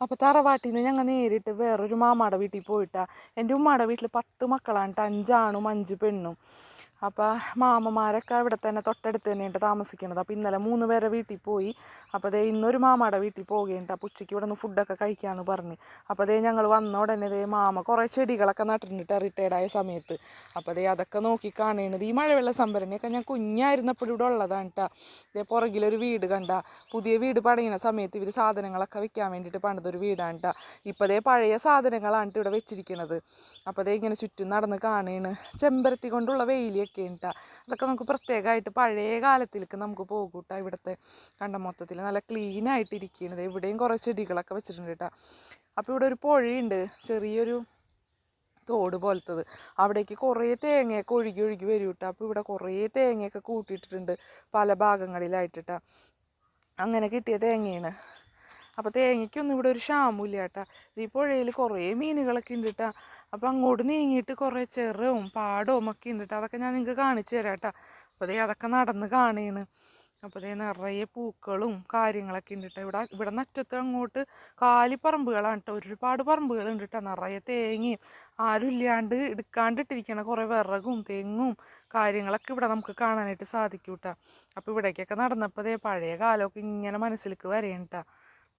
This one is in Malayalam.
അപ്പോൾ തറവാട്ടിൽ നിന്ന് ഞങ്ങൾ നേരിട്ട് വേറൊരു മാമാടെ വീട്ടിൽ പോയിട്ടാ. എൻ്റെ ഉമ്മാടെ വീട്ടിൽ 10 മക്കളാണ് കേട്ടോ, 5 ആണും 5 പെണ്ണും. അപ്പോൾ മാമന്മാരൊക്കെ ഇവിടെ തന്നെ തൊട്ടടുത്ത് തന്നെയുണ്ട് താമസിക്കുന്നത്. അപ്പോൾ ഇന്നലെ 3 പേരെ വീട്ടിൽ പോയി. അപ്പോൾ അതേ ഇന്നൊരു മാമാടെ വീട്ടിൽ പോവുകയുണ്ട്. അപ്പോൾ ഉച്ചയ്ക്ക് ഇവിടെ നിന്ന് ഫുഡൊക്കെ കഴിക്കാമെന്ന് പറഞ്ഞ്. അപ്പോൾ അതേ ഞങ്ങൾ വന്ന ഉടനെ ദേ മാമ കുറേ ചെടികളൊക്കെ നട്ടിട്ടുണ്ട് റിട്ടയർഡായ സമയത്ത്. അപ്പോൾ അതേ അതൊക്കെ നോക്കി കാണുന്നത്. ഈ മഴവെള്ള സംഭരണിയൊക്കെ ഞാൻ കുഞ്ഞായിരുന്നപ്പോഴും ഇവിടെ ഉള്ളതാണ് കേട്ടോ. ഇതേ പുറകിലൊരു വീട് കണ്ട, പുതിയ വീട് പണിയുന്ന സമയത്ത് ഇവർ സാധനങ്ങളൊക്കെ വെക്കാൻ വേണ്ടിയിട്ട് പണിതൊരു വീടാണ് കേട്ടോ. ഇപ്പോൾ അതേ പഴയ സാധനങ്ങളാണ് ഇവിടെ വെച്ചിരിക്കുന്നത്. അപ്പോൾ അതേ ഇങ്ങനെ ചുറ്റും നടന്ന് കാണുകയാണ്. ചെമ്പരത്തി കൊണ്ടുള്ള വേലിയൊക്കെ ഉണ്ട്. അതൊക്കെ നമുക്ക് പ്രത്യേകമായിട്ട് പഴയ കാലത്തിലേക്ക് നമുക്ക് പോകും കേട്ടോ. ഇവിടുത്തെ കണ്ട മൊത്തത്തിൽ നല്ല ക്ലീൻ ആയിട്ടിരിക്കുന്നത്. ഇവിടെയും കുറേ ചെടികളൊക്കെ വെച്ചിട്ടുണ്ട് കേട്ടോ. അപ്പോൾ ഇവിടെ ഒരു പുഴയുണ്ട്, ചെറിയൊരു തോട് പോലത്തത്. അവിടേക്ക് കുറേ തേങ്ങയൊക്കെ ഒഴുകി ഒഴുകി വരും കേട്ടോ. അപ്പോൾ ഇവിടെ കുറേ തേങ്ങയൊക്കെ കൂട്ടിയിട്ടിട്ടുണ്ട് പല ഭാഗങ്ങളിലായിട്ടാ. അങ്ങനെ കിട്ടിയ തേങ്ങയാണ്. അപ്പോൾ തേങ്ങയ്ക്കൊന്നും ഇവിടെ ഒരു ക്ഷാമമില്ല കേട്ടോ. ഈ പുഴയിൽ കുറേ മീനുകളൊക്കെ ഉണ്ട് കേട്ടോ. അപ്പോൾ അങ്ങോട്ട് നീങ്ങിയിട്ട് കുറേ ചെറുവും പാടവും ഒക്കെ ഉണ്ട് കേട്ടോ. അതൊക്കെ ഞാൻ നിങ്ങൾക്ക് കാണിച്ചു തരാം കേട്ടോ. അപ്പോൾ അതേ അതൊക്കെ നടന്ന് കാണുകയാണ്. അപ്പോൾ അതേ നിറയെ പൂക്കളും കാര്യങ്ങളൊക്കെ ഉണ്ട് കേട്ടോ. ഇവിടെ നറ്റത്ത് അങ്ങോട്ട് കാലിപ്പറമ്പുകളാണ് കേട്ടോ. ഒരുപാട് പറമ്പുകളുണ്ട് കേട്ടോ. നിറയെ തേങ്ങയും ആരും ഇല്ലാണ്ട് എടുക്കാണ്ടിട്ടിരിക്കണം കുറേ വിറകും തെങ്ങും കാര്യങ്ങളൊക്കെ ഇവിടെ നമുക്ക് കാണാനായിട്ട് സാധിക്കും കേട്ടോ. അപ്പോൾ ഇവിടേക്കൊക്കെ നടന്നപ്പോൾ അതേ പഴയ കാലമൊക്കെ ഇങ്ങനെ മനസ്സിലേക്ക് വരേണ്ട കേട്ടോ.